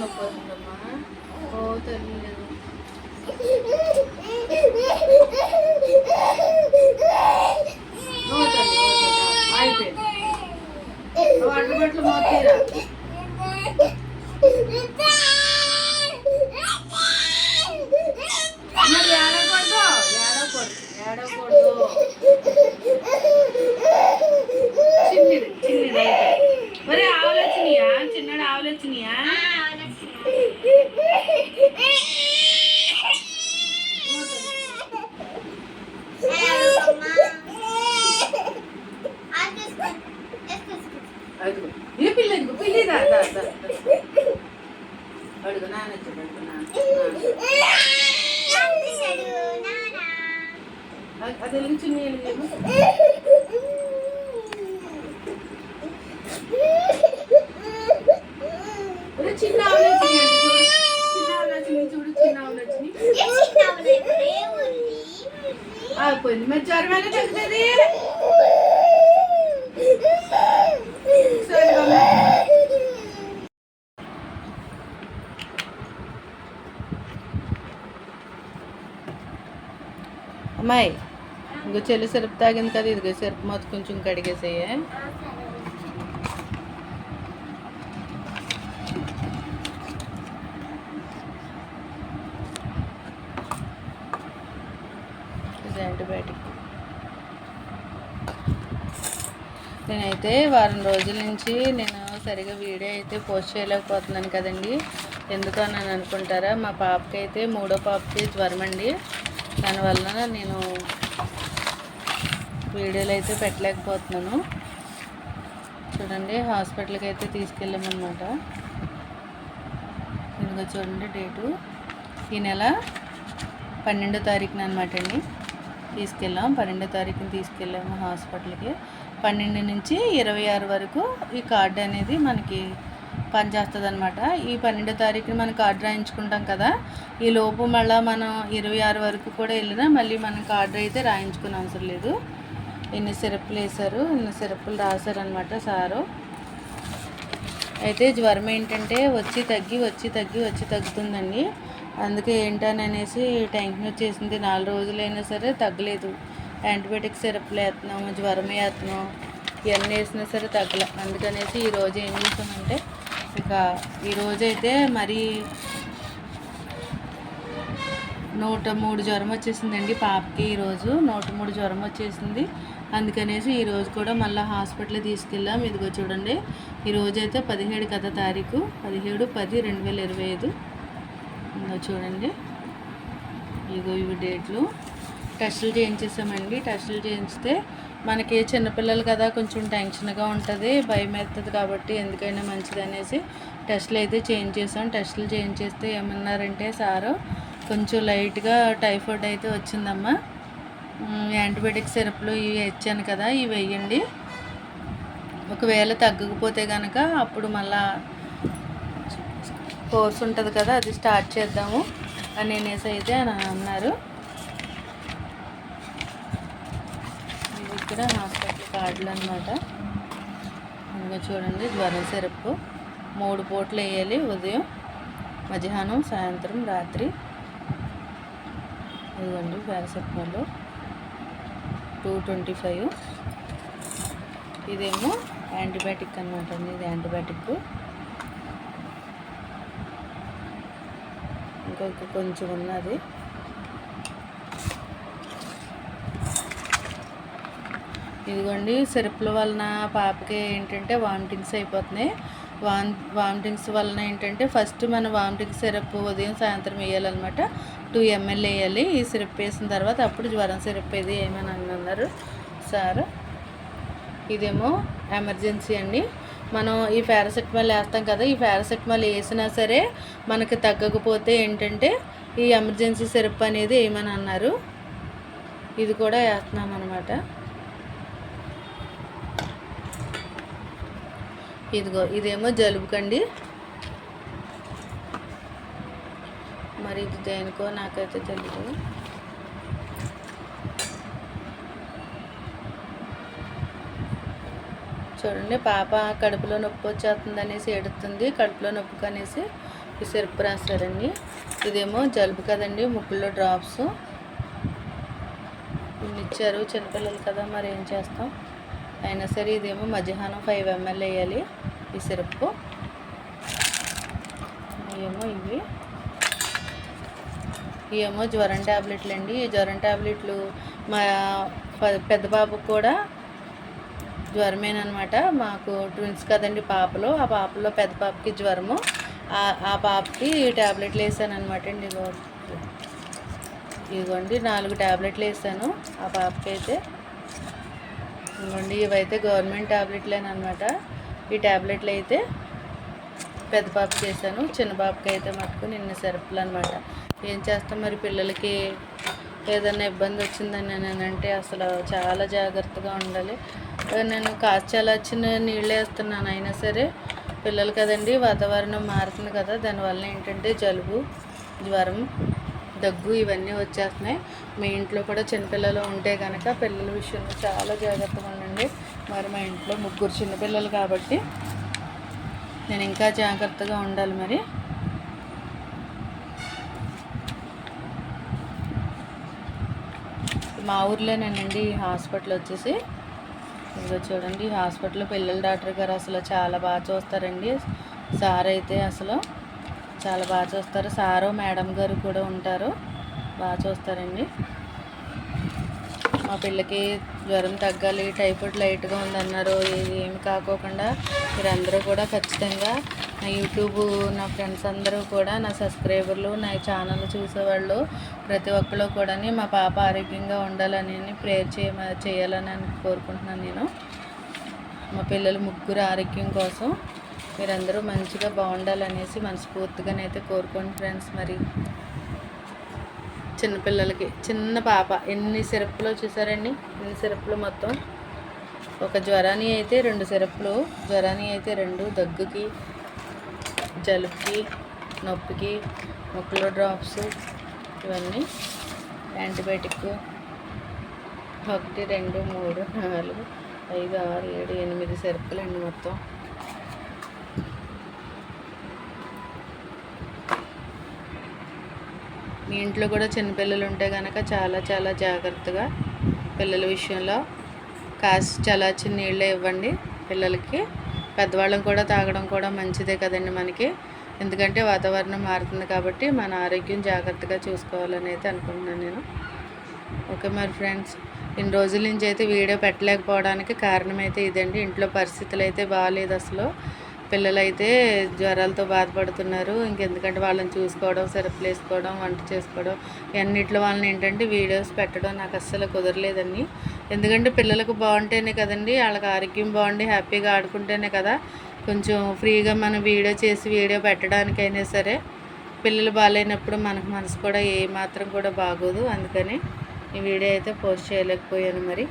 నొప్పి వస్తుందమ్మా. ఓ తల్లి అయిపోయింది. వాటర్ బట్టలు మోతీరా. ఏడకూడదు ఏడకూడదు ఏడకూడదు. చిన్నది చిన్నది అయితే మరి ఆవులు వచ్చినాయా? చిన్నడు ఆవులు వచ్చినాయా? అడుగు ఏ పిల్ల పిల్లి అడుగు నానొచ్చు అది నుంచి నేను చిన్న ఆవులు వచ్చినాయి. చిన్న ఆవులు వచ్చినాయి చూడు. చిన్న ఆవులు వచ్చినాయి. అయిపోయింది. మరి జ్వరం ఎలా తగ్గుతుంది? అమ్మాయి ఇంకో చెల్లి సిరప్ తాగింది కదా, ఇదిగో సిరప్ మొత్తం కొంచెం కడిగేసేయే. ఇది యాంటీబయాటిక్. నేనైతే వారం రోజుల నుంచి నేను సరిగా వీడియో అయితే పోస్ట్ చేయలేకపోతున్నాను కదండి. ఎందుకని అనుకుంటారా, మా పాపకి అయితే 3వ పాపకి జ్వరం అండి. దానివల్ల నేను వీడియోలు అయితే పెట్టలేకపోతున్నాను. చూడండి, హాస్పిటల్కి అయితే తీసుకెళ్ళామన్నమాట. ఇదిగో చూడండి డేటు, ఈ నెల 12వ తారీఖున అనమాట అండి తీసుకెళ్ళాం. 12వ తారీఖున తీసుకెళ్ళాము హాస్పిటల్కి. 12 నుంచి 26 వరకు ఈ కార్డు అనేది మనకి పనిచేస్తుంది అనమాట. ఈ 12వ తారీఖున మనం కార్డు రాయించుకుంటాం కదా, ఈ లోపు మళ్ళీ మనం 26 వరకు కూడా వెళ్ళినా మళ్ళీ మనం కార్డు అయితే రాయించుకునే అవసరం లేదు. ఎన్ని సిరప్లు వేశారు, ఎన్ని సిరప్లు రాశారనమాట సారు. అయితే జ్వరం ఏంటంటే వచ్చి తగ్గుతుందండి. అందుకే ఏంటని అనేసి టెన్షన్ వచ్చేసింది. 4 రోజులైనా సరే తగ్గలేదు. యాంటీబయాటిక్ సిరప్లు వేస్తున్నాము, జ్వరం వేస్తున్నాం, ఇవన్నీ వేసినా సరే తగ్గలే. అందుకనేసి ఈరోజు ఏం చేసామంటే, ఇక ఈరోజైతే మరి 103 జ్వరం వచ్చేసిందండి పాపకి. ఈరోజు 103 జ్వరం వచ్చేసింది. అందుకనేసి ఈరోజు కూడా మళ్ళీ హాస్పిటల్ తీసుకెళ్ళాం. ఇదిగో చూడండి, ఈరోజైతే 17 కదా తారీఖు, 17/10/2025. ఇదిగో చూడండి, ఇదిగో ఇవి డేట్లు. టెస్టులు చేయించేసామండి. టెస్టులు చేయించితే మనకి చిన్నపిల్లలు కదా, కొంచెం టెన్షన్గా ఉంటుంది, భయం వేస్తుంది. కాబట్టి ఎందుకైనా మంచిది అనేసి టెస్టులు అయితే చేయించేసాం. టెస్టులు చేయించేస్తే ఏమన్నారంటే సారు, కొంచెం లైట్గా టైఫాయిడ్ అయితే వచ్చిందమ్మా, యాంటీబయాటిక్ సిరప్లు ఇవి ఇచ్చాను కదా, ఇవి వేయండి, ఒకవేళ తగ్గకపోతే కనుక అప్పుడు మళ్ళా కోర్స్ ఉంటుంది కదా, అది స్టార్ట్ చేద్దాము అని అనేసి అయితే అన్నారు. ఇక్కడ హాస్పిటల్ కార్డులు అనమాట. ఇంకా చూడండి, జ్వరం సిరప్ 3 పూటలు వేయాలి, ఉదయం, మధ్యాహ్నం, సాయంత్రం, రాత్రి. ఇదిగోండి పారాసెటమాల్ 225. ఇదేమో యాంటీబయాటిక్ అనమాట అండి. ఇది యాంటీబయాటిక్. ఇంకొక కొంచెం ఉన్నది. ఇదిగోండి, సిరప్ల వలన పాపకి ఏంటంటే వామిటింగ్స్ అయిపోతున్నాయి. వామిటింగ్స్ వలన ఏంటంటే ఫస్ట్ మన వామిటింగ్ సిరప్ ఉదయం సాయంత్రం వేయాలన్నమాట. 2 ml వేయాలి. ఈ సిరప్ వేసిన తర్వాత అప్పుడు జ్వరం సిరప్ ఇది ఏమని అన్నారు సార్. ఇదేమో ఎమర్జెన్సీ అండి. మనం ఈ పారాసెటమాల్ వేస్తాం కదా, ఈ పారాసెటమాల్ వేసినా సరే మనకి తగ్గకపోతే ఏంటంటే ఈ ఎమర్జెన్సీ సిరప్ అనేది ఏమని అన్నారు. ఇది కూడా వేస్తున్నాం అన్నమాట. ఇదిగో ఇదేమో జలుబుకండి. మరి ఇది దేనికో నాకైతే తెలియదు. చూడండి, పాప కడుపులో నొప్పి వచ్చేస్తుంది అనేసి ఏడుస్తుంది. కడుపులో నొప్పి అనేసి ఈ సిరప్ రాస్తారండి. ఇదేమో జలుబు కదండి, ముక్కుల్లో డ్రాప్స్ ఇన్ని ఇచ్చారు. చిన్నపిల్లలు కదా మరి ఏం చేస్తాం, అయినా సరే ఇదేమో మధ్యాహ్నం 5 ml వేయాలి ఈ సిరప్. ఇవేమో జ్వరం ట్యాబ్లెట్లు అండి. ఈ జ్వరం ట్యాబ్లెట్లు మా పెద్ద బాబుకు కూడా జ్వరమేనమాట. మాకు ట్విన్స్ కదండి పాపలు. ఆ పాపలో పెద్ద పాపకి జ్వరము, ఆ పాపకి ట్యాబ్లెట్లు వేసాను అనమాట అండి. ఇదిగోండి 4 ట్యాబ్లెట్లు వేసాను ఆ పాపకి అయితే. ఇదిగోండి ఇవైతే గవర్నమెంట్ ట్యాబ్లెట్లేనమాట. ఈ ట్యాబ్లెట్లు అయితే పెద్ద పాపకి వేసాను, చిన్న పాపకి అయితే మటుకు నిన్న సిరప్లు అనమాట. ఏం చేస్తాం మరి, పిల్లలకి ఏదైనా ఇబ్బంది వచ్చిందని నేనంటే అసలు చాలా జాగ్రత్తగా ఉండాలి. నేను కాచి చల్లార్చిన నీళ్ళు వేస్తున్నాను, అయినా సరే పిల్లలు కదండి, వాతావరణం మారుతుంది కదా, దానివల్ల ఏంటంటే జలుబు, జ్వరం, దగ్గు ఇవన్నీ వచ్చేస్తున్నాయి. మీ ఇంట్లో కూడా చిన్నపిల్లలు ఉంటే కనుక పిల్లల విషయంలో చాలా జాగ్రత్తగా ఉండండి. మరి మా ఇంట్లో 3 చిన్నపిల్లలు కాబట్టి నేను ఇంకా జాగ్రత్తగా ఉండాలి. మరి మా ఊర్లోనేనండి ఈ హాస్పిటల్ వచ్చేసి. ఇదిగో చూడండి, ఈ హాస్పిటల్లో పిల్లల డాక్టర్ గారు అసలు చాలా బాగా చూస్తారండి. సార్ అయితే అసలు చాలా బాగా చూస్తారు. సారు మేడం గారు కూడా ఉంటారు, బాగా చూస్తారండి. మా పిల్లకి జ్వరం తగ్గాలి, టైఫాయిడ్ లైట్గా ఉందన్నారు. ఏమి కాకోకుండా మీరందరూ కూడా ఖచ్చితంగా నా యూట్యూబ్, నా ఫ్రెండ్స్ అందరూ కూడా, నా సబ్స్క్రైబర్లు, నా ఛానల్ చూసేవాళ్ళు ప్రతి ఒక్కరు కూడా మా పాప ఆరోగ్యంగా ఉండాలని ప్రేయర్ చేయాలని కోరుకుంటున్నాను నేను. మా పిల్లలు 3 ఆరోగ్యం కోసం మీరందరూ మంచిగా బాగుండాలనేసి మనస్ఫూర్తిగానైతే కోరుకోండి ఫ్రెండ్స్. మరి చిన్నపిల్లలకి, చిన్న పాప ఎన్ని సిరప్లు చూసారండి, ఎన్ని సిరప్లు మొత్తం. ఒక జ్వరాన్ని అయితే 2 సిరప్లు, జ్వరాన్ని అయితే 2, దగ్గుకి, జలుబుకి, నొప్పికి, ముక్కులో డ్రాప్స్, ఇవన్నీ యాంటీబయాటిక్ 1, 2, 3, 4, 5, 6, 7, 8 సిరప్లు అండి మొత్తం. మీ ఇంట్లో కూడా చిన్నపిల్లలు ఉంటే కనుక చాలా చాలా జాగ్రత్తగా పిల్లల విషయంలో కాసి చల్లార్చిన నీళ్ళే ఇవ్వండి పిల్లలకి. పెద్దవాళ్ళం కూడా తాగడం కూడా మంచిదే కదండి మనకి, ఎందుకంటే వాతావరణం మారుతుంది కాబట్టి మన ఆరోగ్యం జాగ్రత్తగా చూసుకోవాలని అయితే అనుకుంటున్నాను నేను. ఓకే మరి ఫ్రెండ్స్, ఇన్ని రోజుల నుంచి అయితే వీడియో పెట్టలేకపోవడానికి కారణం అయితే ఇదండి. ఇంట్లో పరిస్థితులు అయితే బాగాలేదు అసలు. పిల్లలైతే జ్వరాలతో బాధపడుతున్నారు. ఇంకెందుకంటే వాళ్ళని చూసుకోవడం, సిరప్లు వేసుకోవడం, వంట చేసుకోవడం, అన్నిట్లో వాళ్ళని ఏంటంటే వీడియోస్ పెట్టడం నాకు అస్సలు కుదరలేదండి. ఎందుకంటే పిల్లలకు బాగుంటేనే కదండి, వాళ్ళకి ఆరోగ్యం బాగుండి హ్యాపీగా ఆడుకుంటేనే కదా కొంచెం ఫ్రీగా మనం వీడియో పెట్టడానికైనా సరే. పిల్లలు బాగాలేనప్పుడు మనకు మనసు కూడా ఏమాత్రం కూడా బాగోదు. అందుకని ఈ వీడియో అయితే పోస్ట్ చేయలేకపోయాను మరి.